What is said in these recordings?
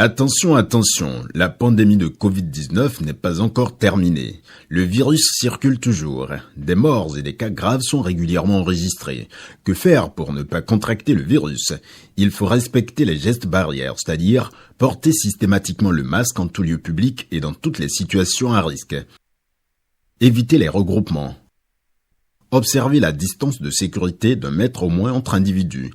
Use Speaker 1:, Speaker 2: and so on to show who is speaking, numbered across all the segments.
Speaker 1: Attention, attention, la pandémie de Covid-19 n'est pas encore terminée. Le virus circule toujours. Des morts et des cas graves sont régulièrement enregistrés. Que faire pour ne pas contracter le virus? Il faut respecter les gestes barrières, c'est-à-dire porter systématiquement le masque en tout lieu public et dans toutes les situations à risque. Éviter les regroupements. Observer la distance de sécurité d'1 mètre au moins entre individus.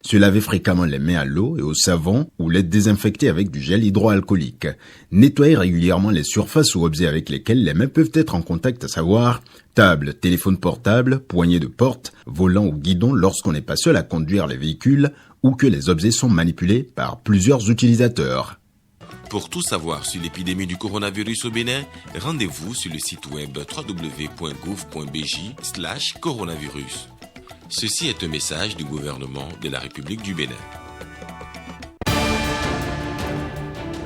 Speaker 1: Se laver fréquemment les mains à l'eau et au savon ou les désinfecter avec du gel hydroalcoolique. Nettoyer régulièrement les surfaces ou objets avec lesquels les mains peuvent être en contact, à savoir table, téléphone portable, poignée de porte, volant ou guidon lorsqu'on n'est pas seul à conduire les véhicules ou que les objets sont manipulés par plusieurs utilisateurs.
Speaker 2: Pour tout savoir sur l'épidémie du coronavirus au Bénin, rendez-vous sur le site web www.gouv.bj/coronavirus. Ceci est un message du gouvernement de la République du Bénin.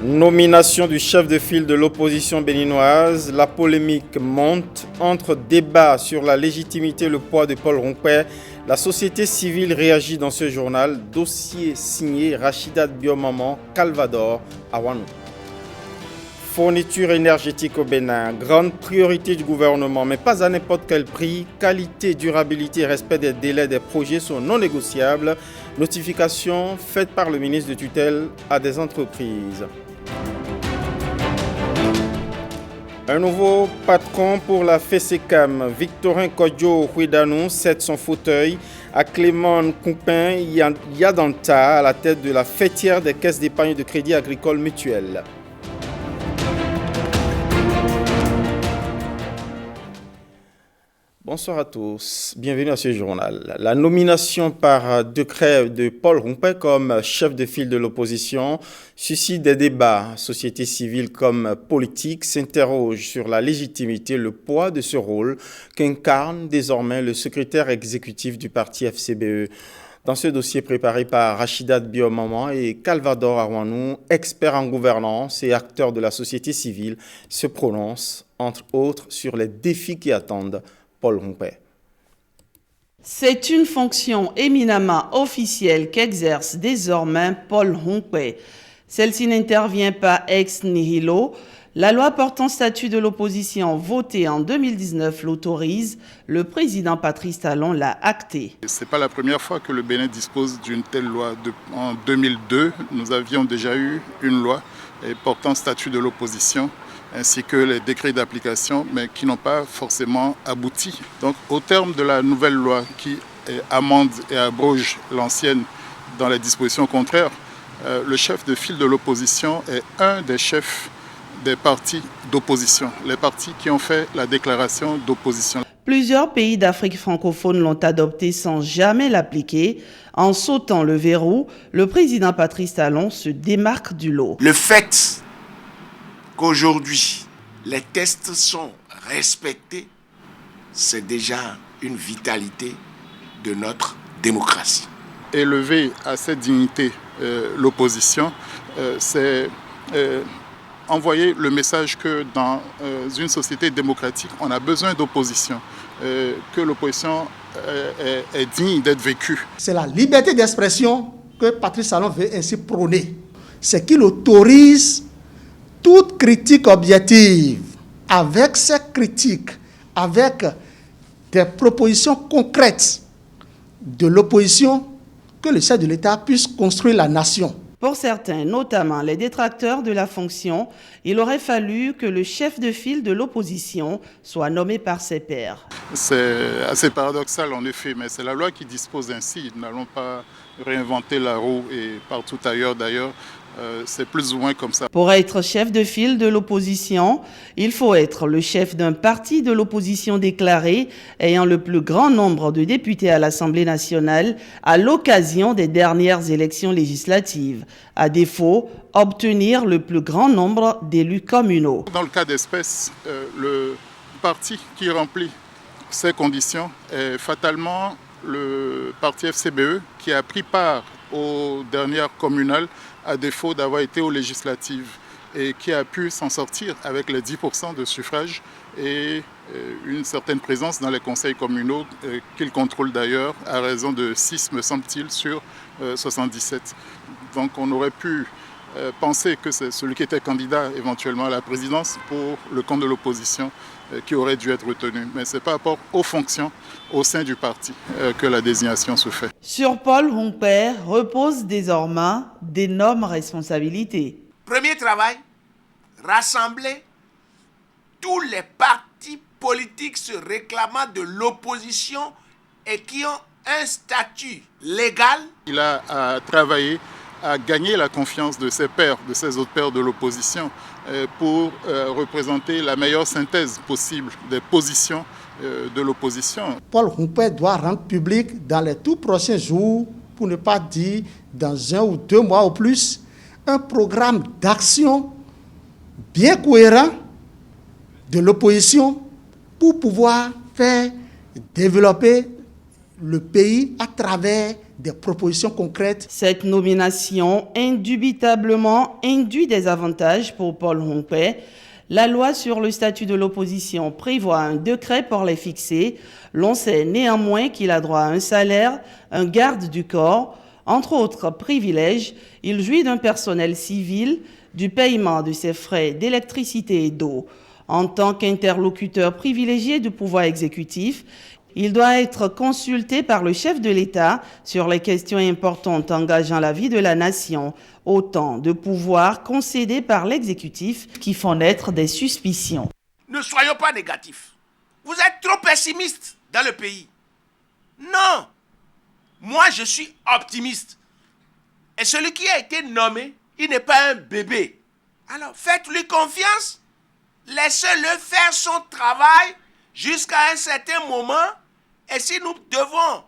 Speaker 3: Nomination du chef de file de l'opposition béninoise, la polémique monte entre débat sur la légitimité et le poids de Paul Rompé. La société civile réagit dans ce journal. Dossier signé Rachidat Biomaman, Calvador, Awanou. Fourniture énergétique au Bénin, grande priorité du gouvernement, mais pas à n'importe quel prix. Qualité, durabilité et respect des délais des projets sont non négociables. Notification faite par le ministre de tutelle à des entreprises. Un nouveau patron pour la FESECAM, Victorin Kodjo Huidanou, cède son fauteuil à Clément Coupin Yadanta à la tête de la fêtière des caisses d'épargne de crédit agricole mutuelle. Bonsoir à tous, bienvenue à ce journal. La nomination par décret de Paul Rompé comme chef de file de l'opposition suscite des débats. Société civile comme politique s'interroge sur la légitimité, le poids de ce rôle qu'incarne désormais le secrétaire exécutif du parti FCBE. Dans ce dossier préparé par Rachidat Biomaman et Calvador Awanou, experts en gouvernance et acteurs de la société civile, se prononcent entre autres sur les défis qui attendent Paul Rompé.
Speaker 4: C'est une fonction éminemment officielle qu'exerce désormais Paul Rompé. Celle-ci n'intervient pas ex nihilo. La loi portant statut de l'opposition votée en 2019 l'autorise. Le président Patrice Talon l'a acté.
Speaker 5: Ce n'est pas la première fois que le Bénin dispose d'une telle loi. En 2002, nous avions déjà eu une loi portant statut de l'opposition, ainsi que les décrets d'application, mais qui n'ont pas forcément abouti. Donc, au terme de la nouvelle loi qui amende et abroge l'ancienne dans les dispositions contraires, le chef de file de l'opposition est un des chefs des partis d'opposition, les partis qui ont fait la déclaration d'opposition.
Speaker 4: Plusieurs pays d'Afrique francophone l'ont adopté sans jamais l'appliquer. En sautant le verrou, le président Patrice Talon se démarque du lot.
Speaker 6: Le fait qu'aujourd'hui, les tests sont respectés, c'est déjà une vitalité de notre démocratie.
Speaker 5: Élever à cette dignité l'opposition, c'est envoyer le message que dans une société démocratique, on a besoin d'opposition, que l'opposition est digne d'être vécue.
Speaker 7: C'est la liberté d'expression que Patrice Talon veut ainsi prôner. C'est qu'il autorise toute critique objective, avec cette critique, avec des propositions concrètes de l'opposition, que le chef de l'État puisse construire la nation.
Speaker 4: Pour certains, notamment les détracteurs de la fonction, il aurait fallu que le chef de file de l'opposition soit nommé par ses pairs.
Speaker 5: C'est assez paradoxal en effet, mais c'est la loi qui dispose ainsi. Nous n'allons pas réinventer la roue et partout ailleurs d'ailleurs. C'est plus ou moins comme ça.
Speaker 4: Pour être chef de file de l'opposition, il faut être le chef d'un parti de l'opposition déclaré ayant le plus grand nombre de députés à l'Assemblée nationale à l'occasion des dernières élections législatives. À défaut, obtenir le plus grand nombre d'élus communaux.
Speaker 5: Dans le cas d'espèce, le parti qui remplit ces conditions est fatalement le parti FCBE qui a pris part aux dernières communales à défaut d'avoir été aux législatives et qui a pu s'en sortir avec les 10% de suffrage et une certaine présence dans les conseils communaux qu'il contrôle d'ailleurs à raison de 6, me semble-t-il, sur 77. Donc on aurait pu penser que c'est celui qui était candidat éventuellement à la présidence pour le camp de l'opposition qui aurait dû être retenu. Mais c'est par rapport aux fonctions au sein du parti que la désignation se fait.
Speaker 4: Sur Paul Humpé reposent désormais d'énormes responsabilités.
Speaker 6: Premier travail, rassembler tous les partis politiques se réclamant de l'opposition et qui ont un statut légal.
Speaker 5: Il a travaillé à gagner la confiance de ses pairs, de ses autres pairs de l'opposition, pour représenter la meilleure synthèse possible des positions de l'opposition.
Speaker 7: Paul Humpé doit rendre public dans les tout prochains jours, pour ne pas dire dans 1 ou 2 mois au plus, un programme d'action bien cohérent de l'opposition pour pouvoir faire développer le pays à travers des propositions concrètes.
Speaker 4: Cette nomination indubitablement induit des avantages pour Paul Humpé. La loi sur le statut de l'opposition prévoit un décret pour les fixer. L'on sait néanmoins qu'il a droit à un salaire, un garde du corps, entre autres privilèges. Il jouit d'un personnel civil, du paiement de ses frais d'électricité et d'eau. En tant qu'interlocuteur privilégié du pouvoir exécutif, il doit être consulté par le chef de l'État sur les questions importantes engageant la vie de la nation, autant de pouvoirs concédés par l'exécutif qui font naître des suspicions.
Speaker 6: Ne soyons pas négatifs. Vous êtes trop pessimistes dans le pays. Non. Moi, je suis optimiste. Et celui qui a été nommé, il n'est pas un bébé. Alors, faites-lui confiance. Laissez-le faire son travail jusqu'à un certain moment. Et si nous devons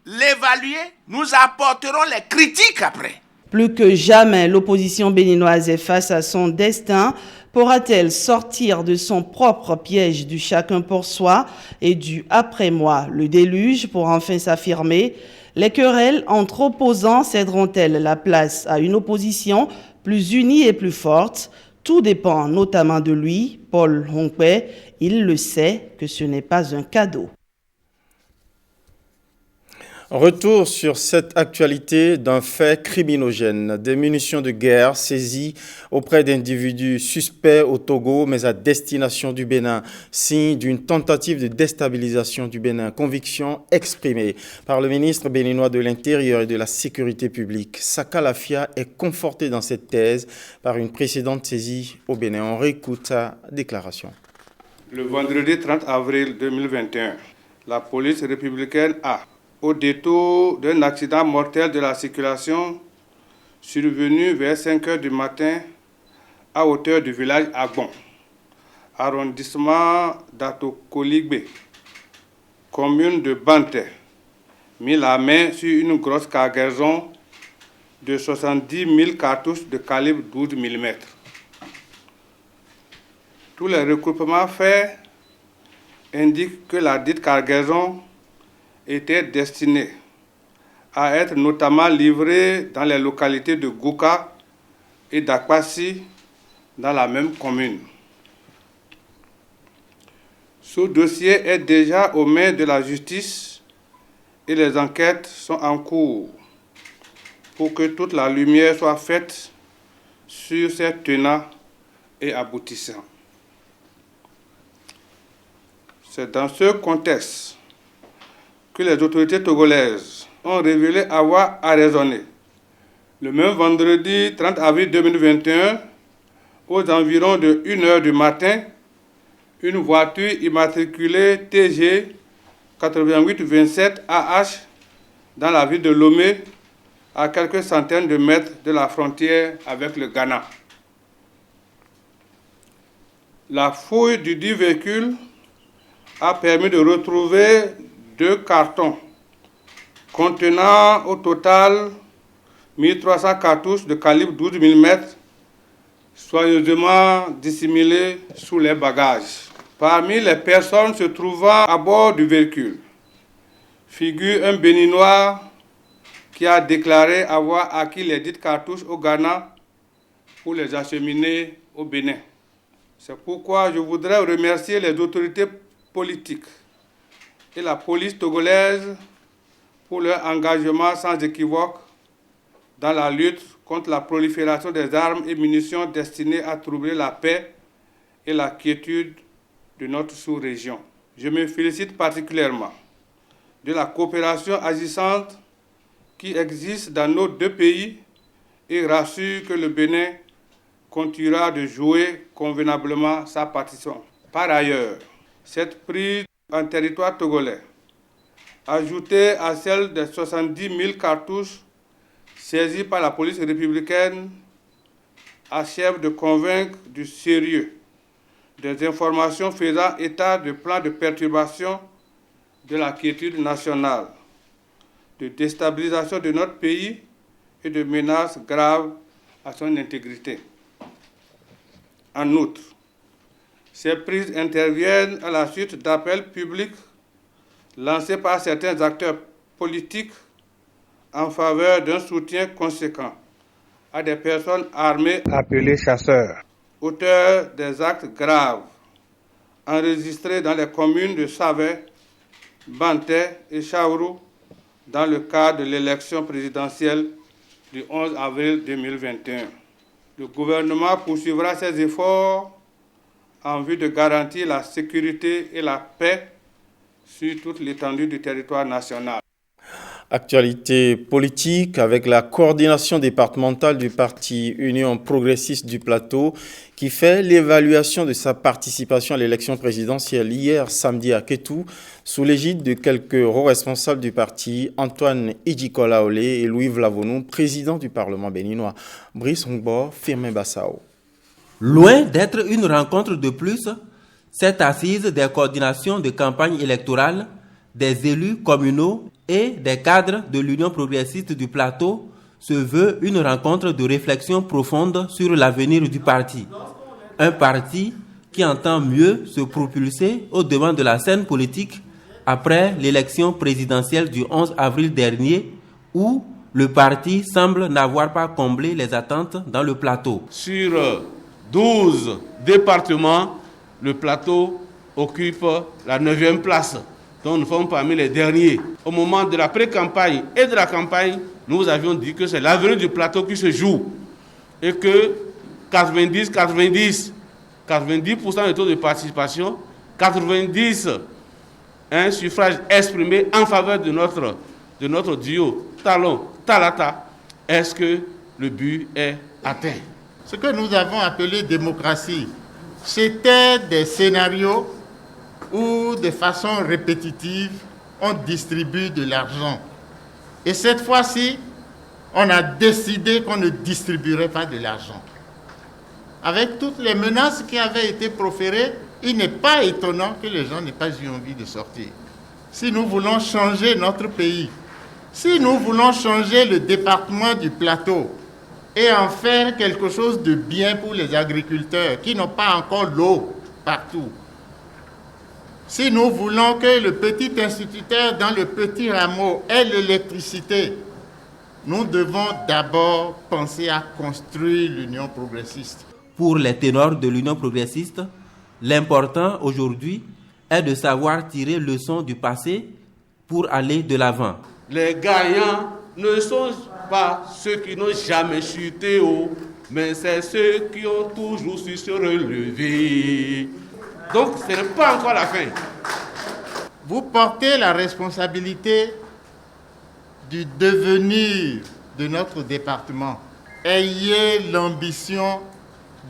Speaker 6: l'évaluer, nous apporterons les critiques après.
Speaker 4: Plus que jamais, l'opposition béninoise est face à son destin. Pourra-t-elle sortir de son propre piège du chacun pour soi et du après-moi, le déluge, pour enfin s'affirmer? Les querelles entre opposants céderont-elles la place à une opposition plus unie et plus forte? Tout dépend notamment de lui, Paul Humpé. Il le sait que ce n'est pas un cadeau.
Speaker 3: Retour sur cette actualité d'un fait criminogène. Des munitions de guerre saisies auprès d'individus suspects au Togo, mais à destination du Bénin. Signe d'une tentative de déstabilisation du Bénin. Conviction exprimée par le ministre béninois de l'Intérieur et de la Sécurité publique. Saka Lafia est conforté dans cette thèse par une précédente saisie au Bénin. On réécoute sa déclaration.
Speaker 8: Le vendredi 30 avril 2021, la police républicaine a, au détour d'un accident mortel de la circulation survenu vers 5 h du matin à hauteur du village Agbon, arrondissement d'Atokoligbe, commune de Banté, mis la main sur une grosse cargaison de 70 000 cartouches de calibre 12 mm. Tous les recoupements faits indiquent que la dite cargaison était destiné à être notamment livré dans les localités de Gouka et d'Akwasi dans la même commune. Ce dossier est déjà aux mains de la justice et les enquêtes sont en cours pour que toute la lumière soit faite sur ces tenants et aboutissants. C'est dans ce contexte que les autorités togolaises ont révélé avoir arraisonné. Le même vendredi 30 avril 2021, aux environs de 1 h du matin, une voiture immatriculée TG 8827 AH dans la ville de Lomé, à quelques centaines de mètres de la frontière avec le Ghana. La fouille du dit véhicule a permis de retrouver 2 cartons contenant au total 1300 cartouches de calibre 12 mm soigneusement dissimulées sous les bagages. Parmi les personnes se trouvant à bord du véhicule figure un Béninois qui a déclaré avoir acquis les dites cartouches au Ghana pour les acheminer au Bénin. C'est pourquoi je voudrais remercier les autorités politiques et la police togolaise pour leur engagement sans équivoque dans la lutte contre la prolifération des armes et munitions destinées à troubler la paix et la quiétude de notre sous-région. Je me félicite particulièrement de la coopération agissante qui existe dans nos deux pays et rassure que le Bénin continuera de jouer convenablement sa partition. Par ailleurs, cette prise en territoire togolais, ajoutée à celle des 70 000 cartouches saisies par la police républicaine, achève de convaincre du sérieux des informations faisant état de plans de perturbation de la quiétude nationale, de déstabilisation de notre pays et de menaces graves à son intégrité. En outre, ces prises interviennent à la suite d'appels publics lancés par certains acteurs politiques en faveur d'un soutien conséquent à des personnes armées appelées chasseurs, auteurs des actes graves enregistrés dans les communes de Savé, Banté et Chaourou dans le cadre de l'élection présidentielle du 11 avril 2021. Le gouvernement poursuivra ses efforts en vue de garantir la sécurité et la paix sur toute l'étendue du territoire national.
Speaker 3: Actualité politique avec la coordination départementale du parti Union progressiste du Plateau qui fait l'évaluation de sa participation à l'élection présidentielle hier samedi à Kétou sous l'égide de quelques hauts responsables du parti, Antoine Idjikolaole et Louis Vlavonou, président du Parlement béninois. Brice Hongbo, Firmin Bassao.
Speaker 9: Loin d'être une rencontre de plus, cette assise des coordinations de campagne électorale, des élus communaux et des cadres de l'Union progressiste du Plateau se veut une rencontre de réflexion profonde sur l'avenir du parti. Un parti qui entend mieux se propulser au devant de la scène politique après l'élection présidentielle du 11 avril dernier où le parti semble n'avoir pas comblé les attentes dans le Plateau.
Speaker 10: Sur 12 départements, le Plateau occupe la 9e place. Donc nous sommes parmi les derniers. Au moment de la pré-campagne et de la campagne, nous avions dit que c'est l'avenir du Plateau qui se joue. Et que 90% de taux de participation, 90 suffrages exprimés en faveur de notre duo Talon-Talata, est-ce que le but est atteint?
Speaker 11: Ce que nous avons appelé démocratie, c'était des scénarios où de façon répétitive, on distribue de l'argent. Et cette fois-ci, on a décidé qu'on ne distribuerait pas de l'argent. Avec toutes les menaces qui avaient été proférées, il n'est pas étonnant que les gens n'aient pas eu envie de sortir. Si nous voulons changer notre pays, si nous voulons changer le département du Plateau et en faire quelque chose de bien pour les agriculteurs qui n'ont pas encore l'eau partout, si nous voulons que le petit instituteur dans le petit rameau ait l'électricité, nous devons d'abord penser à construire l'Union progressiste.
Speaker 9: Pour les ténors de l'Union progressiste, l'important aujourd'hui est de savoir tirer leçon du passé pour aller de l'avant.
Speaker 10: Les gagnants ne sont pas ceux qui n'ont jamais chuté haut, mais c'est ceux qui ont toujours su se relever. Donc, ce n'est pas encore la fin.
Speaker 11: Vous portez la responsabilité du devenir de notre département. Ayez l'ambition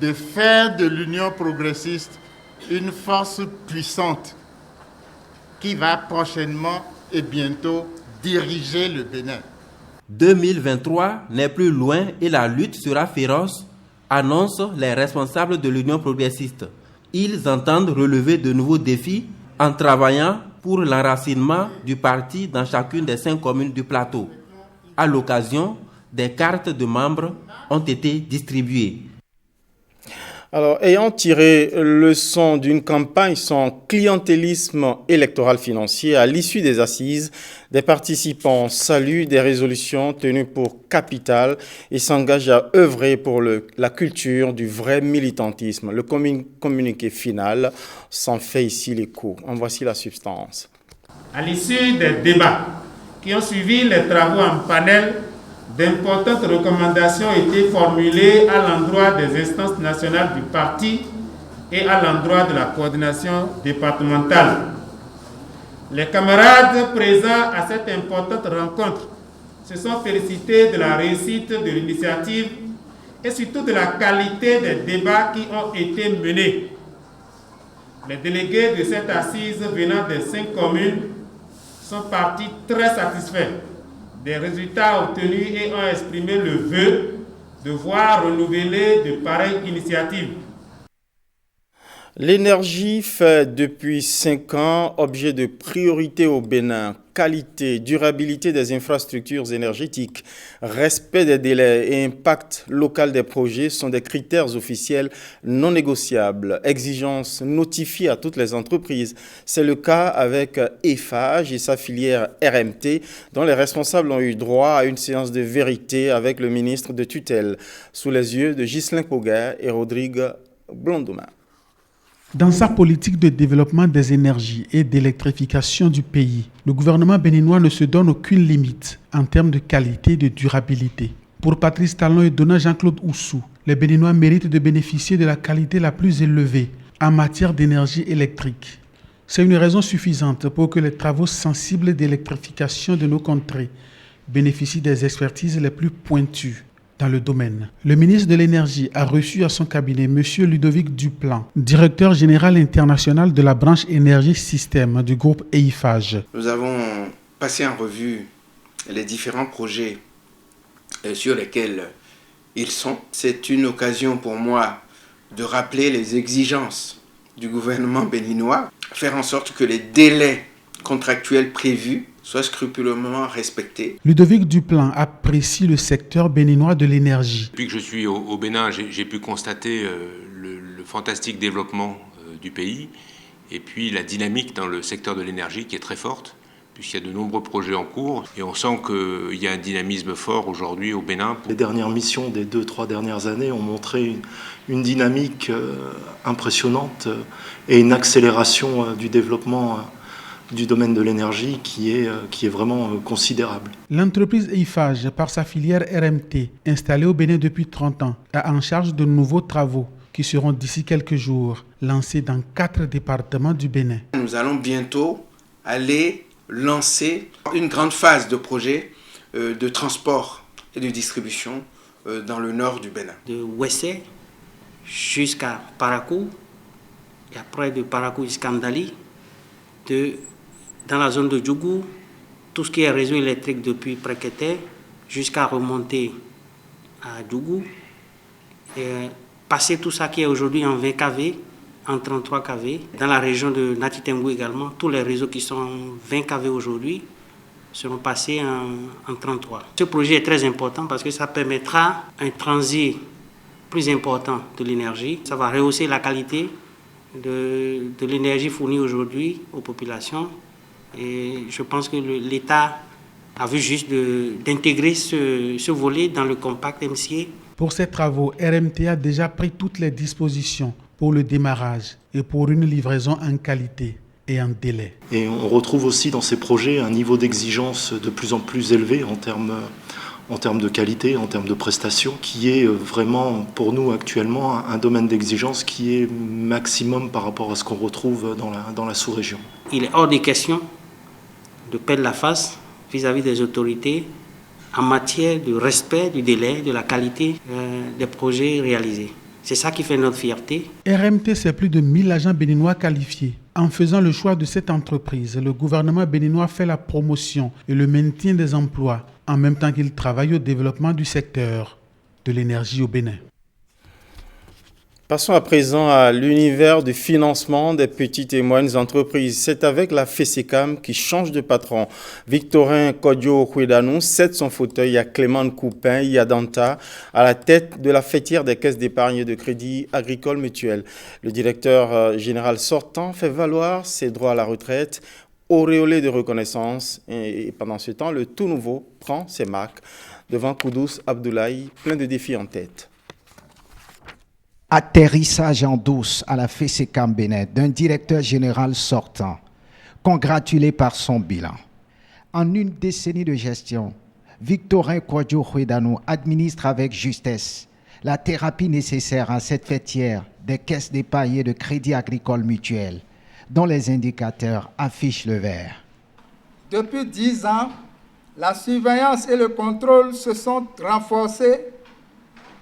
Speaker 11: de faire de l'Union progressiste une force puissante qui va prochainement et bientôt diriger le Bénin.
Speaker 9: 2023 n'est plus loin et la lutte sera féroce, annoncent les responsables de l'Union progressiste. Ils entendent relever de nouveaux défis en travaillant pour l'enracinement du parti dans chacune des 5 communes du Plateau. À l'occasion, des cartes de membres ont été distribuées.
Speaker 3: Alors, ayant tiré leçon d'une campagne sans clientélisme électoral financier, à l'issue des assises, des participants saluent des résolutions tenues pour capitales et s'engagent à œuvrer pour la culture du vrai militantisme. Le communiqué final s'en fait ici l'écho. En voici la substance.
Speaker 12: À l'issue des débats qui ont suivi les travaux en panel
Speaker 11: d'importantes recommandations ont été formulées à l'endroit des instances nationales du parti et à l'endroit de la coordination départementale. Les camarades présents à cette importante rencontre se sont félicités de la réussite de l'initiative et surtout de la qualité des débats qui ont été menés. Les délégués de cette assise venant des 5 communes sont partis très satisfaits des résultats obtenus et ont exprimé le vœu de voir renouveler de pareilles initiatives.
Speaker 3: L'énergie fait depuis 5 ans objet de priorité au Bénin. Qualité, durabilité des infrastructures énergétiques, respect des délais et impact local des projets sont des critères officiels non négociables. Exigences notifiées à toutes les entreprises. C'est le cas avec Eiffage et sa filière RMT, dont les responsables ont eu droit à une séance de vérité avec le ministre de tutelle, sous les yeux de Ghislain Koga et Rodrigue Blondouma.
Speaker 12: Dans sa politique de développement des énergies et d'électrification du pays, le gouvernement béninois ne se donne aucune limite en termes de qualité et de durabilité. Pour Patrice Talon et Dona Jean-Claude Oussou, les Béninois méritent de bénéficier de la qualité la plus élevée en matière d'énergie électrique. C'est une raison suffisante pour que les travaux sensibles d'électrification de nos contrées bénéficient des expertises les plus pointues dans le domaine. Le ministre de l'Énergie a reçu à son cabinet M. Ludovic Duplan, directeur général international de la branche énergie système du groupe Eiffage.
Speaker 13: Nous avons passé en revue les différents projets sur lesquels ils sont. C'est une occasion pour moi de rappeler les exigences du gouvernement béninois, faire en sorte que les délais contractuels prévus soient scrupuleusement respectés.
Speaker 12: Ludovic Duplan apprécie le secteur béninois de l'énergie.
Speaker 2: Depuis que je suis au Bénin, j'ai pu constater le fantastique développement du pays et puis la dynamique dans le secteur de l'énergie qui est très forte, puisqu'il y a de nombreux projets en cours et on sent qu'il y a un dynamisme fort aujourd'hui au Bénin.
Speaker 14: Les dernières missions des 2-3 dernières années ont montré une dynamique impressionnante et une accélération du développement du domaine de l'énergie qui est vraiment considérable.
Speaker 12: L'entreprise Eiffage, par sa filière RMT, installée au Bénin depuis 30 ans, a en charge de nouveaux travaux qui seront d'ici quelques jours lancés dans 4 départements du Bénin.
Speaker 13: Nous allons bientôt aller lancer une grande phase de projet de transport et de distribution dans le nord du Bénin.
Speaker 15: De Ouessé jusqu'à Parakou, et après de Parakou jusqu'à Ndali, dans la zone de Djougou, tout ce qui est réseau électrique depuis Prékété jusqu'à remonter à Djougou, et passer tout ça qui est aujourd'hui en 20 kV, en 33 kV. Dans la région de Natitengou également, tous les réseaux qui sont en 20 kV aujourd'hui seront passés en 33. Ce projet est très important parce que ça permettra un transit plus important de l'énergie. Ça va rehausser la qualité de l'énergie fournie aujourd'hui aux populations. Et je pense que l'État a vu juste d'intégrer ce volet dans le compact MCA.
Speaker 12: Pour ces travaux, RMT a déjà pris toutes les dispositions pour le démarrage et pour une livraison en qualité et en délai.
Speaker 14: Et on retrouve aussi dans ces projets un niveau d'exigence de plus en plus élevé en termes de qualité, en termes de prestations, qui est vraiment pour nous actuellement un domaine d'exigence qui est maximum par rapport à ce qu'on retrouve dans la sous-région.
Speaker 15: Il est hors des questions de perdre la face vis-à-vis des autorités en matière de respect du délai, de la qualité des projets réalisés. C'est ça qui fait notre fierté.
Speaker 12: RMT, c'est plus de 1000 agents béninois qualifiés. En faisant le choix de cette entreprise, le gouvernement béninois fait la promotion et le maintien des emplois, en même temps qu'il travaille au développement du secteur de l'énergie au Bénin.
Speaker 3: Passons à présent à l'univers du financement des petites et moyennes entreprises. C'est avec la FESECAM qui change de patron. Victorin Kodjo-Kouedanou cède son fauteuil à Clément Coupin Yadanta à la tête de la fêtière des caisses d'épargne de crédit agricole mutuel. Le directeur général sortant fait valoir ses droits à la retraite, auréolé de reconnaissance. Et pendant ce temps, le tout nouveau prend ses marques devant Koudous Abdoulaye, plein de défis en tête.
Speaker 16: Atterrissage en douce à la FESECAM Bénin d'un directeur général sortant, congratulé par son bilan. En une décennie de gestion, Victorin Kwadjo Khwedanou administre avec justesse la thérapie nécessaire à cette fêtière des caisses d'épargne et de crédit agricole mutuel, dont les indicateurs affichent le vert.
Speaker 17: Depuis 10 ans, la surveillance et le contrôle se sont renforcés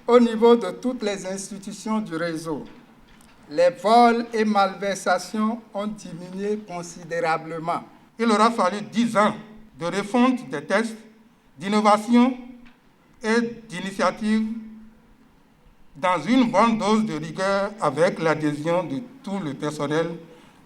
Speaker 17: au niveau de toutes les institutions du réseau. Les vols et malversations ont diminué considérablement. Il aura fallu 10 ans de refonte des tests, d'innovation et d'initiative dans une bonne dose de rigueur avec l'adhésion de tout le personnel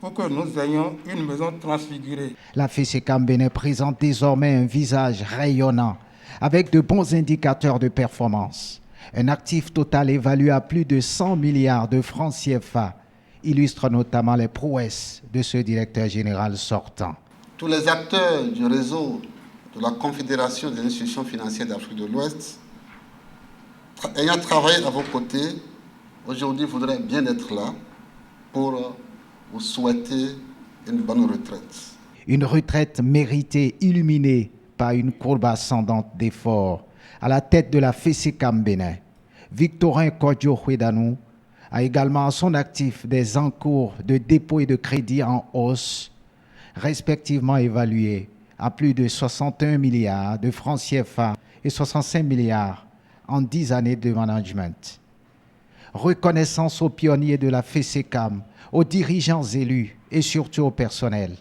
Speaker 17: pour que nous ayons une maison transfigurée.
Speaker 16: La FESECAM Bénin présente désormais un visage rayonnant avec de bons indicateurs de performance. Un actif total évalué à plus de 100 milliards de francs CFA illustre notamment les prouesses de ce directeur général sortant.
Speaker 18: Tous les acteurs du réseau de la Confédération des institutions financières d'Afrique de l'Ouest, ayant travaillé à vos côtés, aujourd'hui voudraient bien être là pour vous souhaiter une bonne retraite.
Speaker 16: Une retraite méritée, illuminée par une courbe ascendante d'efforts. À la tête de la FESECAM Bénin, Victorin Kwadjo Khwedanou a également à son actif des encours de dépôt et de crédit en hausse, respectivement évalués à plus de 61 milliards de francs CFA et 65 milliards en 10 années de management. Reconnaissance aux pionniers de la FESECAM, aux dirigeants élus et surtout au personnel.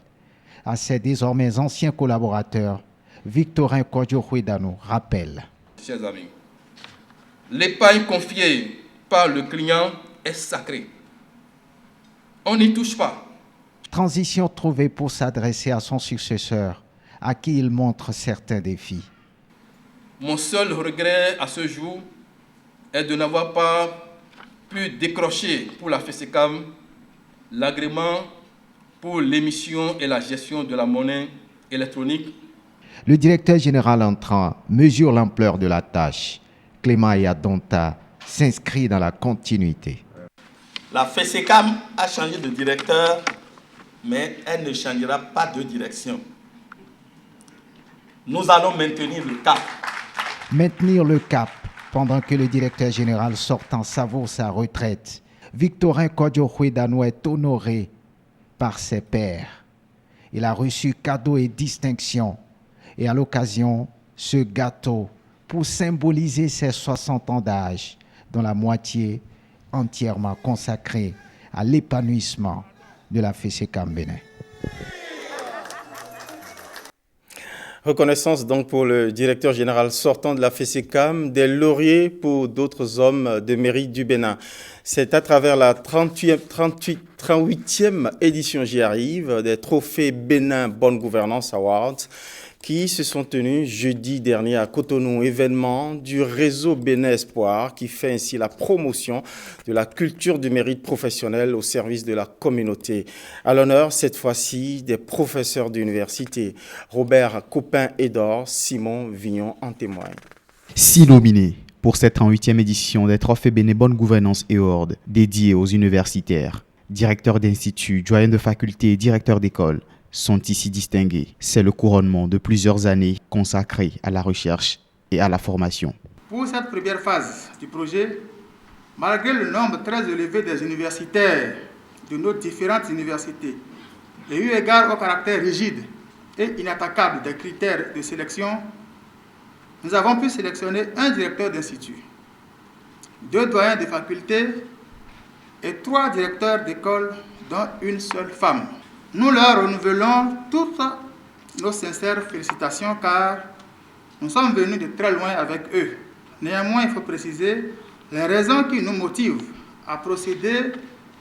Speaker 16: À ses désormais anciens collaborateurs, Victorin Kwadjo Khwedanou rappelle.
Speaker 19: Chers amis, l'épargne confiée par le client est sacrée. On n'y touche pas.
Speaker 16: Transition trouvée pour s'adresser à son successeur, à qui il montre certains défis.
Speaker 19: Mon seul regret à ce jour est de n'avoir pas pu décrocher pour la FESECAM l'agrément pour l'émission et la gestion de la monnaie électronique.
Speaker 16: Le directeur général entrant mesure l'ampleur de la tâche. Clément Yadonta s'inscrit dans la continuité.
Speaker 20: La FESECAM a changé de directeur, mais elle ne changera pas de direction. Nous allons maintenir le cap.
Speaker 16: Maintenir le cap pendant que le directeur général sortant savoure sa retraite. Victorin Kwadjo Khwedanou est honoré par ses pairs. Il a reçu cadeaux et distinctions. Et à l'occasion, ce gâteau pour symboliser ses 60 ans d'âge, dont la moitié entièrement consacrée à l'épanouissement de la FESECAM Bénin.
Speaker 3: Reconnaissance donc pour le directeur général sortant de la FESECAM, des lauriers pour d'autres hommes de mérite du Bénin. C'est à travers la 38e édition, j'y arrive, des trophées Bénin Bonne Gouvernance Awards qui se sont tenus jeudi dernier à Cotonou, événement du réseau Bénin Espoir qui fait ainsi la promotion de la culture du mérite professionnel au service de la communauté. À l'honneur, cette fois-ci, des professeurs d'université. Robert Copin-Edor, Simon Vignon en témoigne.
Speaker 21: 6 nominés pour cette 38e édition des trophées Bénin Bonne Gouvernance Award dédiés aux universitaires. Directeurs d'instituts, doyens de faculté et directeurs d'école sont ici distingués. C'est le couronnement de plusieurs années consacrées à la recherche et à la formation.
Speaker 17: Pour cette première phase du projet, malgré le nombre très élevé des universitaires de nos différentes universités, et eu égard au caractère rigide et inattaquable des critères de sélection, nous avons pu sélectionner un directeur d'institut, 2 doyens de faculté et 3 directeurs d'école, dont une seule femme. Nous leur renouvelons toutes nos sincères félicitations car nous sommes venus de très loin avec eux. Néanmoins, il faut préciser les raisons qui nous motivent à procéder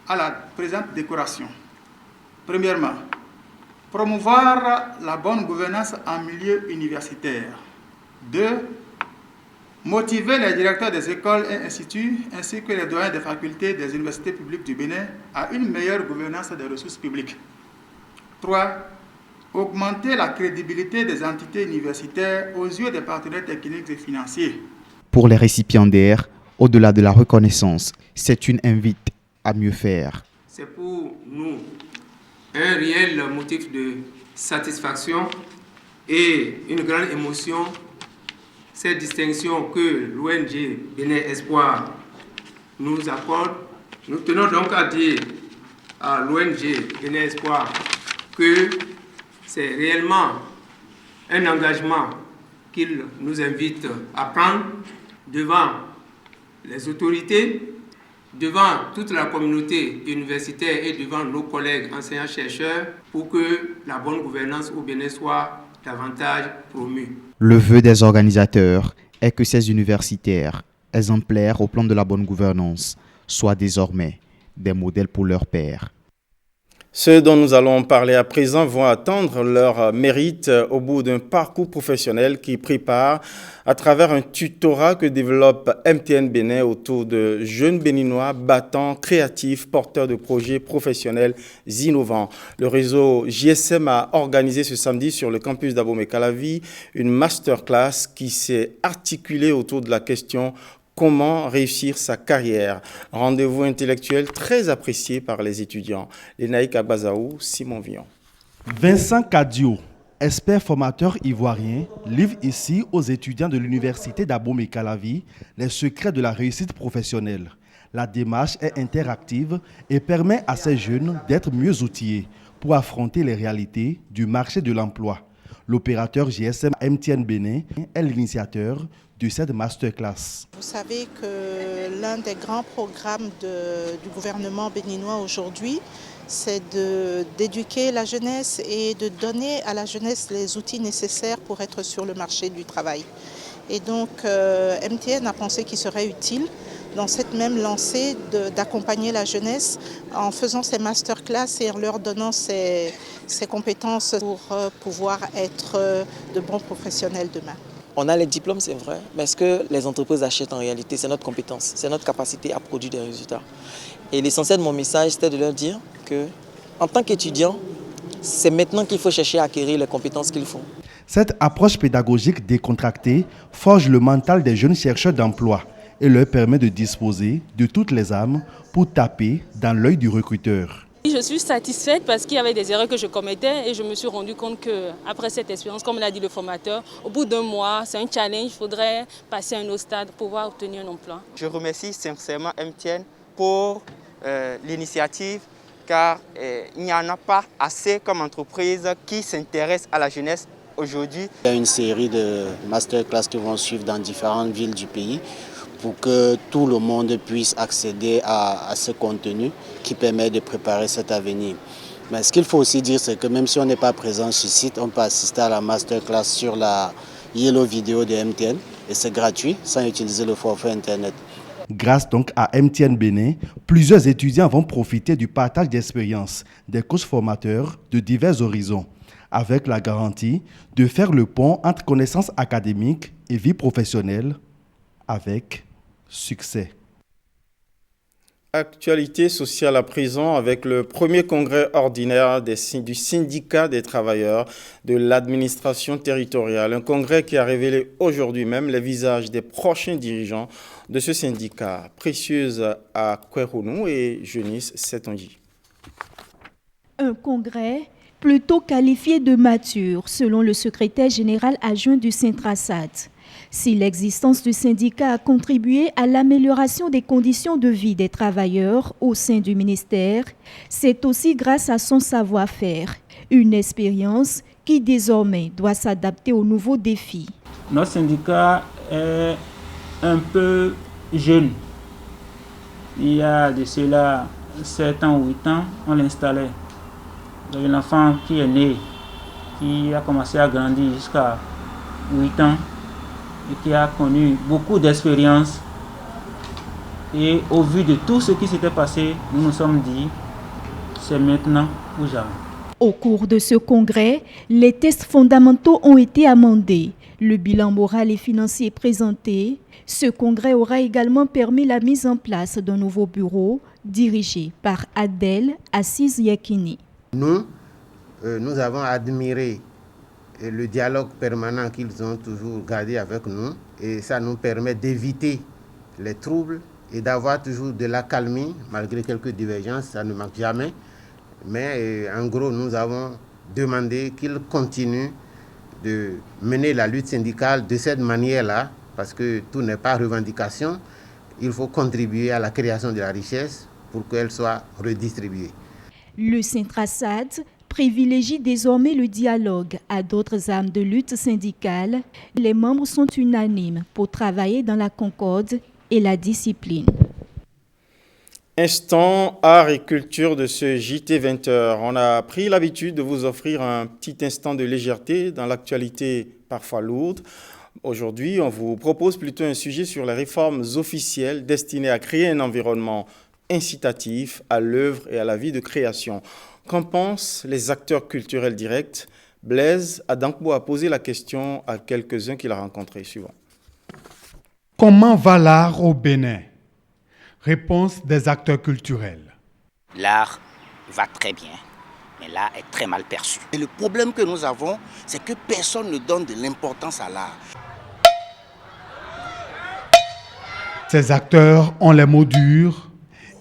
Speaker 17: à la présente décoration. Premièrement, promouvoir la bonne gouvernance en milieu universitaire. 2. Motiver les directeurs des écoles et instituts ainsi que les doyens des facultés des universités publiques du Bénin à une meilleure gouvernance des ressources publiques. 3. Augmenter la crédibilité des entités universitaires aux yeux des partenaires techniques et financiers.
Speaker 21: Pour les récipiendaires, au-delà de la reconnaissance, c'est une invite à mieux faire.
Speaker 22: C'est pour nous un réel motif de satisfaction et une grande émotion cette distinction que l'ONG Bénin Espoir nous accorde, nous tenons donc à dire à l'ONG Bénin Espoir que c'est réellement un engagement qu'il nous invite à prendre devant les autorités, devant toute la communauté universitaire et devant nos collègues enseignants-chercheurs pour que la bonne gouvernance au Bénin soit davantage promue.
Speaker 21: Le vœu des organisateurs est que ces universitaires, exemplaires au plan de la bonne gouvernance, soient désormais des modèles pour leurs pairs.
Speaker 3: Ceux dont nous allons parler à présent vont attendre leur mérite au bout d'un parcours professionnel qui prépare à travers un tutorat que développe MTN Bénin autour de jeunes béninois battants, créatifs, porteurs de projets professionnels innovants. Le réseau JSM a organisé ce samedi sur le campus d'Abomey-Calavi une masterclass qui s'est articulée autour de la question comment réussir sa carrière. Rendez-vous intellectuel très apprécié par les étudiants. Lénaïk Agbazaou, Simon Vion.
Speaker 1: Vincent Cadio, expert formateur ivoirien, livre ici aux étudiants de l'université d'Abomey-Calavi les secrets de la réussite professionnelle. La démarche est interactive et permet à ces jeunes d'être mieux outillés pour affronter les réalités du marché de l'emploi. L'opérateur GSM MTN Bénin est l'initiateur de cette masterclass.
Speaker 5: Vous savez que l'un des grands programmes du gouvernement béninois aujourd'hui, c'est d'éduquer la jeunesse et de donner à la jeunesse les outils nécessaires pour être sur le marché du travail. Et donc MTN a pensé qu'il serait utile dans cette même lancée d'accompagner la jeunesse en faisant ces masterclass et en leur donnant ces compétences pour pouvoir être de bons professionnels demain.
Speaker 23: On a les diplômes, c'est vrai, mais ce que les entreprises achètent en réalité, c'est notre compétence, c'est notre capacité à produire des résultats. Et l'essentiel de mon message, c'était de leur dire qu'en tant qu'étudiant, c'est maintenant qu'il faut chercher à acquérir les compétences qu'il faut.
Speaker 1: Cette approche pédagogique décontractée forge le mental des jeunes chercheurs d'emploi et leur permet de disposer de toutes les armes pour taper dans l'œil du recruteur.
Speaker 24: Je suis satisfaite parce qu'il y avait des erreurs que je commettais et je me suis rendu compte qu'après cette expérience, comme l'a dit le formateur, au bout d'un mois, c'est un challenge, il faudrait passer à un autre stade pour pouvoir obtenir un emploi.
Speaker 25: Je remercie sincèrement MTN pour l'initiative car il n'y en a pas assez comme entreprise qui s'intéresse à la jeunesse aujourd'hui.
Speaker 26: Il y a une série de masterclass qui vont suivre dans différentes villes du pays pour que tout le monde puisse accéder à ce contenu qui permet de préparer cet avenir. Mais ce qu'il faut aussi dire, c'est que même si on n'est pas présent sur site, on peut assister à la masterclass sur la Yellow Vidéo de MTN et c'est gratuit sans utiliser le forfait Internet.
Speaker 1: Grâce donc à MTN Bénin, plusieurs étudiants vont profiter du partage d'expériences des coachs formateurs de divers horizons, avec la garantie de faire le pont entre connaissances académiques et vie professionnelle avec succès.
Speaker 3: Actualité sociale à présent avec le premier congrès ordinaire du syndicat des travailleurs de l'administration territoriale. Un congrès qui a révélé aujourd'hui même les visages des prochains dirigeants de ce syndicat. Précieuse à Kwerounou et Jeunisse Setonji.
Speaker 27: Un congrès plutôt qualifié de mature selon le secrétaire général adjoint du Syntrasat. Si l'existence du syndicat a contribué à l'amélioration des conditions de vie des travailleurs au sein du ministère, c'est aussi grâce à son savoir-faire, une expérience qui désormais doit s'adapter aux nouveaux défis.
Speaker 28: Notre syndicat est un peu jeune. Il y a de cela 7 ans ou 8 ans, on l'installait. Il y a un enfant qui est né, qui a commencé à grandir jusqu'à 8 ans. Et qui a connu beaucoup d'expérience. Et au vu de tout ce qui s'était passé, nous nous sommes dit, c'est maintenant ou jamais.
Speaker 27: Au cours de ce congrès, les tests fondamentaux ont été amendés. Le bilan moral et financier est présenté. Ce congrès aura également permis la mise en place d'un nouveau bureau dirigé par Adel Assis Yakini.
Speaker 29: Nous avons admiré le dialogue permanent qu'ils ont toujours gardé avec nous et ça nous permet d'éviter les troubles et d'avoir toujours de l'accalmie malgré quelques divergences, ça ne manque jamais. Mais en gros, nous avons demandé qu'ils continuent de mener la lutte syndicale de cette manière-là, parce que tout n'est pas revendication. Il faut contribuer à la création de la richesse pour qu'elle soit redistribuée.
Speaker 27: Le Syntrasat privilégie désormais le dialogue à d'autres armes de lutte syndicale. Les membres sont unanimes pour travailler dans la concorde et la discipline.
Speaker 3: Instant art et culture de ce JT 20h. On a pris l'habitude de vous offrir un petit instant de légèreté dans l'actualité parfois lourde. Aujourd'hui, on vous propose plutôt un sujet sur les réformes officielles destinées à créer un environnement incitatif à l'œuvre et à la vie de création. Qu'en pensent les acteurs culturels directs? Blaise Adankbo a posé la question à quelques-uns qu'il a rencontrés. Suivant.
Speaker 12: Comment va l'art au Bénin? Réponse des acteurs culturels.
Speaker 2: L'art va très bien, mais l'art est très mal perçu.
Speaker 4: Et le problème que nous avons, c'est que personne ne donne de l'importance à l'art.
Speaker 12: Ces acteurs ont les mots durs.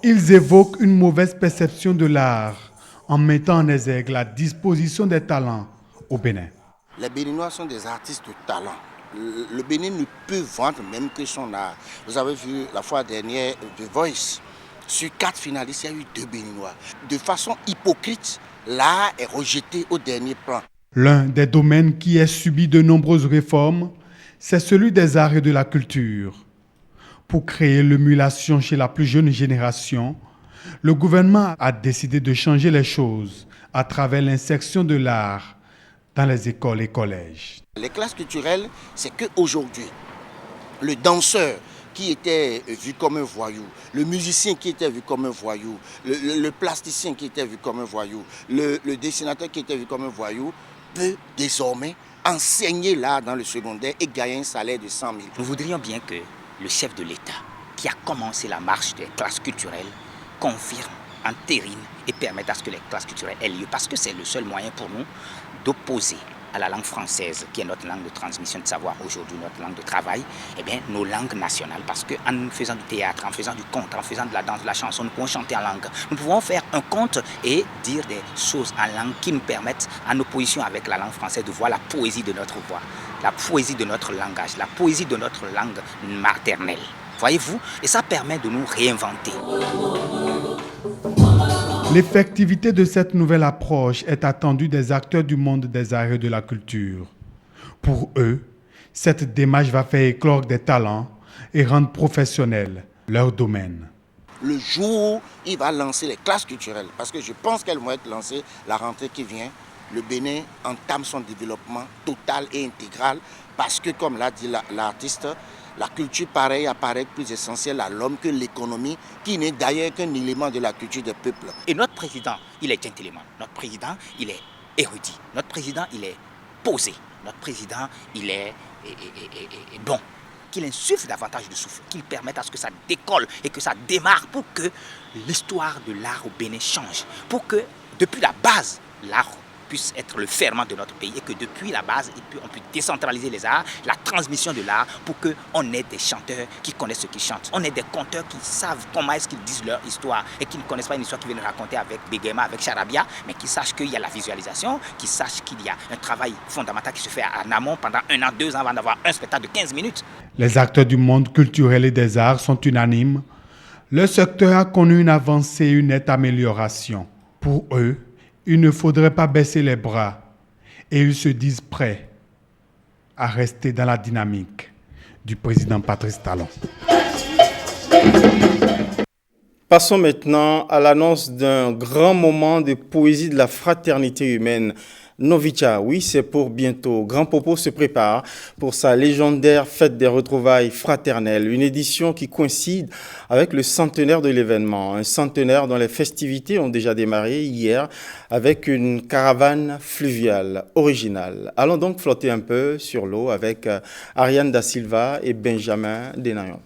Speaker 12: Ils évoquent une mauvaise perception de l'art en mettant en exergue la disposition des talents au Bénin.
Speaker 4: Les Béninois sont des artistes de talent. Le Bénin ne peut vendre même que son art. Vous avez vu la fois dernière The Voice. Sur 4 finalistes, il y a eu 2 Béninois. De façon hypocrite, l'art est rejeté au dernier plan.
Speaker 12: L'un des domaines qui a subi de nombreuses réformes, c'est celui des arts et de la culture. Pour créer l'émulation chez la plus jeune génération, le gouvernement a décidé de changer les choses à travers l'insertion de l'art dans les écoles et collèges.
Speaker 4: Les classes culturelles, c'est qu'aujourd'hui, le danseur qui était vu comme un voyou, le musicien qui était vu comme un voyou, le plasticien qui était vu comme un voyou, le dessinateur qui était vu comme un voyou, peut désormais enseigner l'art dans le secondaire et gagner un salaire de 100 000.
Speaker 2: Nous voudrions bien que le chef de l'État, qui a commencé la marche des classes culturelles, confirme, entérine et permette à ce que les classes culturelles aient lieu, parce que c'est le seul moyen pour nous d'opposer à la langue française, qui est notre langue de transmission de savoir aujourd'hui, notre langue de travail, eh bien, nos langues nationales, parce qu'en faisant du théâtre, en faisant du conte, en faisant de la danse, de la chanson, nous pouvons chanter en langue. Nous pouvons faire un conte et dire des choses en langue qui nous permettent, en opposition avec la langue française, de voir la poésie de notre voix, la poésie de notre langage, la poésie de notre langue maternelle. Voyez-vous? Et ça permet de nous réinventer.
Speaker 12: L'effectivité de cette nouvelle approche est attendue des acteurs du monde des arts et de la culture. Pour eux, cette démarche va faire éclore des talents et rendre professionnels leur domaine.
Speaker 4: Le jour où il va lancer les classes culturelles, parce que je pense qu'elles vont être lancées la rentrée qui vient, le Bénin entame son développement total et intégral, parce que, comme l'a dit l'artiste, la culture, pareil, apparaît plus essentielle à l'homme que l'économie, qui n'est d'ailleurs qu'un élément de la culture des peuples.
Speaker 2: Et notre président, il est gentleman. Notre président, il est érudit. Notre président, il est posé. Notre président, il est bon. Qu'il insuffle davantage de souffle, qu'il permette à ce que ça décolle et que ça démarre pour que l'histoire de l'art au Bénin change. Pour que, depuis la base, l'art puisse être le ferment de notre pays et que depuis la base, on puisse décentraliser les arts, la transmission de l'art pour qu'on ait des chanteurs qui connaissent ce qu'ils chantent. On ait des conteurs qui savent comment est-ce qu'ils disent leur histoire et qui ne connaissent pas une histoire qu'ils viennent raconter avec bégaiement, avec charabia, mais qui sachent qu'il y a la visualisation, qui sachent qu'il y a un travail fondamental qui se fait en amont pendant 1 an, 2 ans avant d'avoir un spectacle de 15 minutes.
Speaker 12: Les acteurs du monde culturel et des arts sont unanimes. Le secteur a connu une avancée et une nette amélioration. Pour eux, il ne faudrait pas baisser les bras et ils se disent prêts à rester dans la dynamique du président Patrice Talon.
Speaker 3: Passons maintenant à l'annonce d'un grand moment de poésie de la fraternité humaine. Novicha, oui, c'est pour bientôt. Grand Popo se prépare pour sa légendaire fête des retrouvailles fraternelles, une édition qui coïncide avec le centenaire de l'événement, un centenaire dont les festivités ont déjà démarré hier avec une caravane fluviale originale. Allons donc flotter un peu sur l'eau avec Ariane Da Silva et Benjamin Denayon.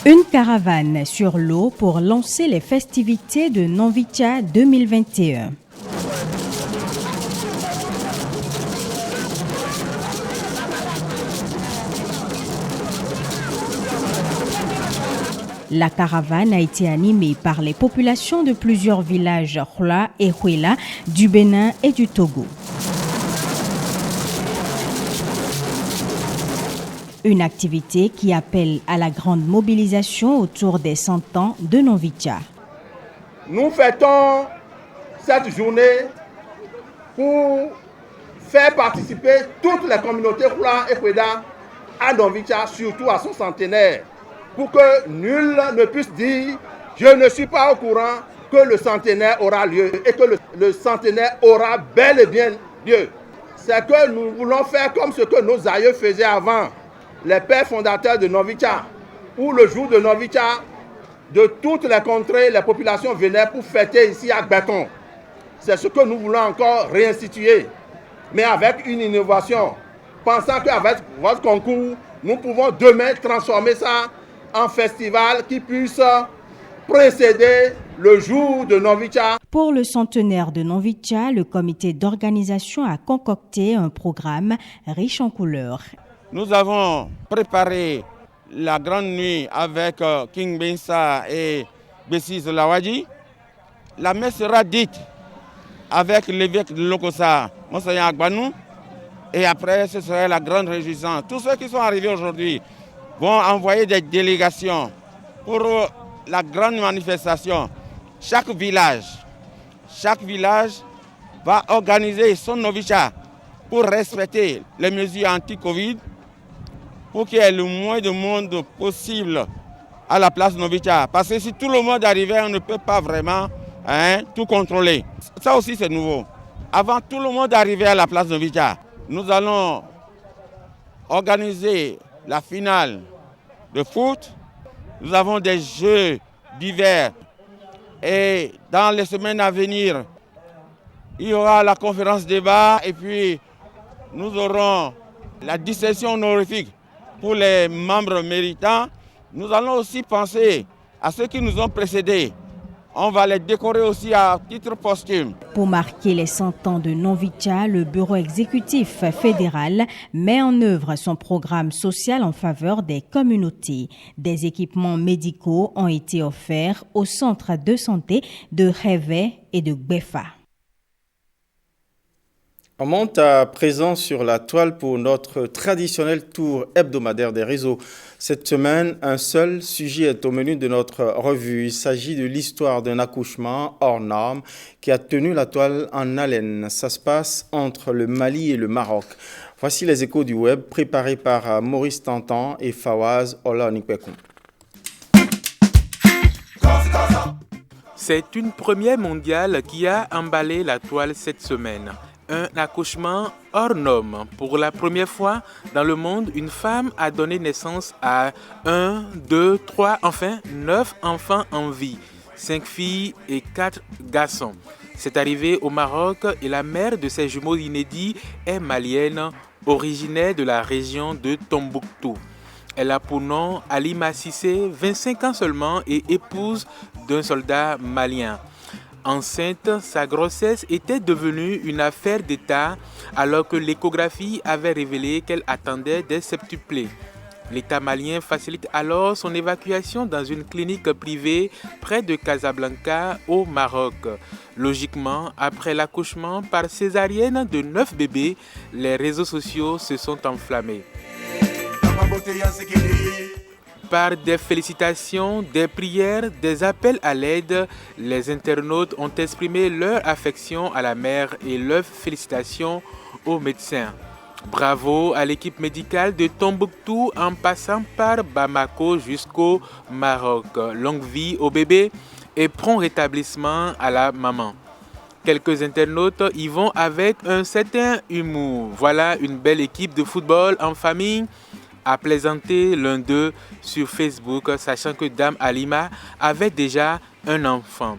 Speaker 6: Une caravane sur l'eau pour lancer les festivités de Novicha 2021. La caravane a été animée par les populations de plusieurs villages Hula et Huela du Bénin et du Togo. Une activité qui appelle à la grande mobilisation autour des 100 ans de Nonvicha.
Speaker 7: Nous fêtons cette journée pour faire participer toutes les communautés Hula et Huela à Nonvicha, surtout à son centenaire, pour que nul ne puisse dire « je ne suis pas au courant » que le centenaire aura lieu et que le centenaire aura bel et bien lieu. C'est que nous voulons faire comme ce que nos aïeux faisaient avant, les pères fondateurs de Nonvicha, où le jour de Nonvicha, de toutes les contrées, les populations venaient pour fêter ici à Béton. C'est ce que nous voulons encore réinstituer, mais avec une innovation, pensant qu'avec votre concours, nous pouvons demain transformer ça en festival qui puisse précéder le jour de Nonvicha.
Speaker 6: Pour le centenaire de Nonvicha, le comité d'organisation a concocté un programme riche en couleurs.
Speaker 8: Nous avons préparé la grande nuit avec King Bensa et Bessis Lawadji. La messe sera dite avec l'évêque de Lokossa, Monseigneur Agbanou. Et après, ce sera la grande réjouissance. Tous ceux qui sont arrivés aujourd'hui vont envoyer des délégations pour la grande manifestation. Chaque village va organiser son Nonvicha pour respecter les mesures anti-Covid, pour qu'il y ait le moins de monde possible à la place Nonvicha. Parce que si tout le monde arrivait, on ne peut pas vraiment tout contrôler. Ça aussi, c'est nouveau. Avant tout le monde arrivait à la place Nonvicha, nous allons organiser la finale de foot. Nous avons des jeux d'hiver. Et dans les semaines à venir, il y aura la conférence débat et puis nous aurons la distinction honorifique pour les membres méritants. Nous allons aussi penser à ceux qui nous ont précédés. On va les décorer aussi à titre posthume.
Speaker 6: Pour marquer les 100 ans de Nonvicha, le bureau exécutif fédéral met en œuvre son programme social en faveur des communautés. Des équipements médicaux ont été offerts au centre de santé de Révé et de Gbefa.
Speaker 3: On monte à présent sur la toile pour notre traditionnel tour hebdomadaire des réseaux. Cette semaine, un seul sujet est au menu de notre revue. Il s'agit de l'histoire d'un accouchement hors norme qui a tenu la toile en haleine. Ça se passe entre le Mali et le Maroc. Voici les échos du web préparés par Maurice Tantan et Fawaz Olanikwekoum.
Speaker 9: C'est une première mondiale qui a emballé la toile cette semaine. Un accouchement hors norme. Pour la première fois dans le monde, une femme a donné naissance à 1, 2, 3, enfin 9 enfants en vie, 5 filles et 4 garçons. C'est arrivé au Maroc et la mère de ces jumeaux inédits est malienne, originaire de la région de Tombouctou. Elle a pour nom Alima Cissé, 25 ans seulement et épouse d'un soldat malien. Enceinte, sa grossesse était devenue une affaire d'État alors que l'échographie avait révélé qu'elle attendait des septuplés. L'État malien facilite alors son évacuation dans une clinique privée près de Casablanca au Maroc. Logiquement, après l'accouchement par césarienne de 9 bébés, les réseaux sociaux se sont enflammés. Par des félicitations, des prières, des appels à l'aide, les internautes ont exprimé leur affection à la mère et leurs félicitations aux médecins. Bravo à l'équipe médicale de Tombouctou en passant par Bamako jusqu'au Maroc. Longue vie au bébé et prompt rétablissement à la maman. Quelques internautes y vont avec un certain humour. Voilà une belle équipe de football en famille, a plaisanté l'un d'eux sur Facebook, sachant que Dame Alima avait déjà un enfant.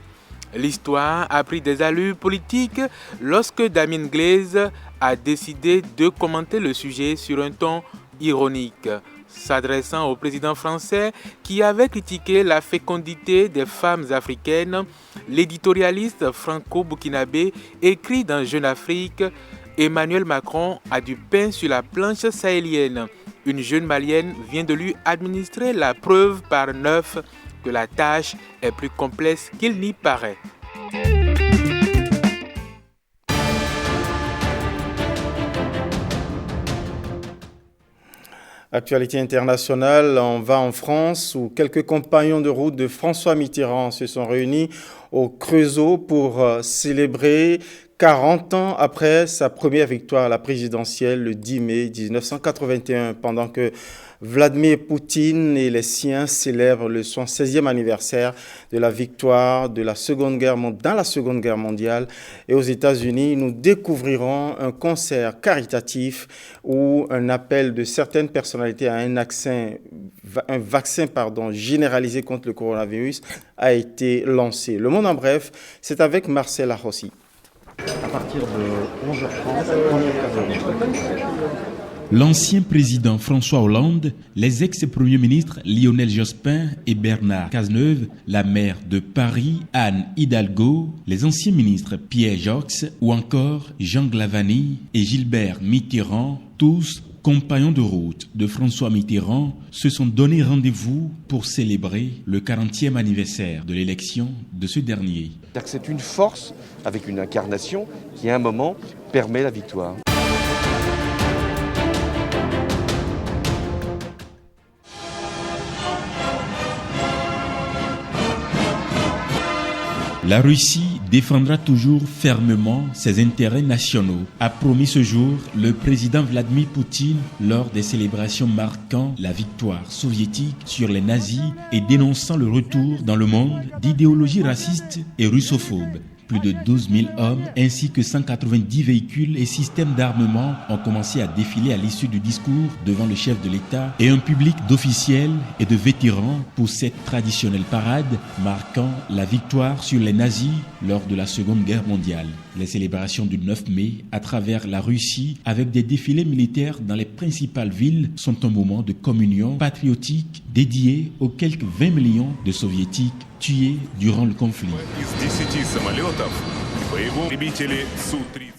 Speaker 9: L'histoire a pris des allures politiques lorsque Damien Glaise a décidé de commenter le sujet sur un ton ironique, s'adressant au président français qui avait critiqué la fécondité des femmes africaines. L'éditorialiste franco-burkinabé écrit dans Jeune Afrique: Emmanuel Macron a du pain sur la planche sahélienne. Une jeune malienne vient de lui administrer la preuve par 9 que la tâche est plus complexe qu'il n'y paraît.
Speaker 3: Actualité internationale, on va en France où quelques compagnons de route de François Mitterrand se sont réunis au Creusot pour célébrer 40 ans après sa première victoire à la présidentielle le 10 mai 1981, pendant que Vladimir Poutine et les siens célèbrent le 16e anniversaire de la victoire de la dans la Seconde Guerre mondiale. Et aux États-Unis, nous découvrirons un concert caritatif où un appel de certaines personnalités à un vaccin généralisé contre le coronavirus a été lancé. Le Monde en bref, c'est avec Marcel Arrossi.
Speaker 10: À partir de 11h30, première.
Speaker 11: L'ancien président François Hollande, les ex-premiers ministres Lionel Jospin et Bernard Cazeneuve, la maire de Paris, Anne Hidalgo, les anciens ministres Pierre Joxe ou encore Jean Glavany et Gilbert Mitterrand, tous compagnons de route de François Mitterrand, se sont donné rendez-vous pour célébrer le 40e anniversaire de l'élection de ce dernier.
Speaker 13: C'est une force avec une incarnation qui à un moment permet la victoire.
Speaker 11: La Russie défendra toujours fermement ses intérêts nationaux, a promis ce jour le président Vladimir Poutine lors des célébrations marquant la victoire soviétique sur les nazis et dénonçant le retour dans le monde d'idéologies racistes et russophobes. Plus de 12 000 hommes ainsi que 190 véhicules et systèmes d'armement ont commencé à défiler à l'issue du discours devant le chef de l'État et un public d'officiels et de vétérans pour cette traditionnelle parade marquant la victoire sur les nazis lors de la Seconde Guerre mondiale. Les célébrations du 9 mai à travers la Russie avec des défilés militaires dans les principales villes sont un moment de communion patriotique dédié aux quelques 20 millions de soviétiques tués durant le conflit.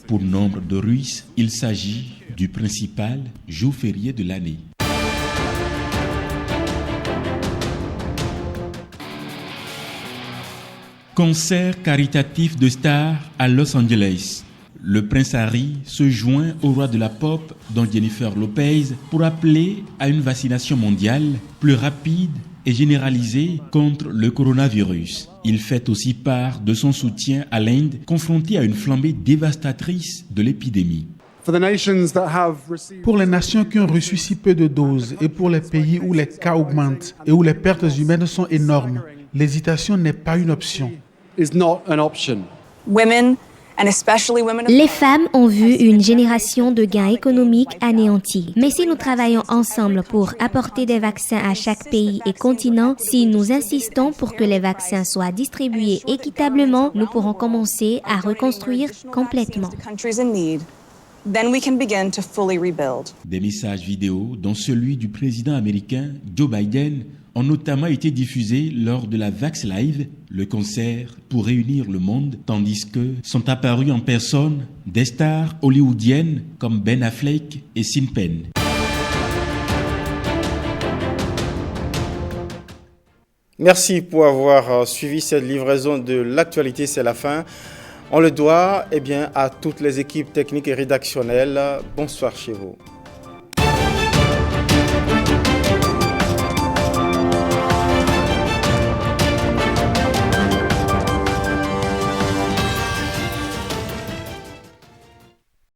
Speaker 11: Pour nombre de Russes, il s'agit du principal jour férié de l'année. Concert caritatif de stars à Los Angeles. Le prince Harry se joint au roi de la pop, dont Jennifer Lopez, pour appeler à une vaccination mondiale plus rapide et généralisée contre le coronavirus. Il fait aussi part de son soutien à l'Inde, confrontée à une flambée dévastatrice de l'épidémie.
Speaker 12: Pour les nations qui ont reçu si peu de doses et pour les pays où les cas augmentent et où les pertes humaines sont énormes, l'hésitation n'est pas une option.
Speaker 14: Les femmes ont vu une génération de gains économiques anéantis. Mais si nous travaillons ensemble pour apporter des vaccins à chaque pays et continent, si nous insistons pour que les vaccins soient distribués équitablement, nous pourrons commencer à reconstruire complètement.
Speaker 11: Des messages vidéo, dont celui du président américain Joe Biden, ont notamment été diffusés lors de la Vax Live, le concert pour réunir le monde, tandis que sont apparus en personne des stars hollywoodiennes comme Ben Affleck et Sean Penn.
Speaker 3: Merci pour avoir suivi cette livraison de l'actualité, c'est la fin. On le doit à toutes les équipes techniques et rédactionnelles. Bonsoir chez vous.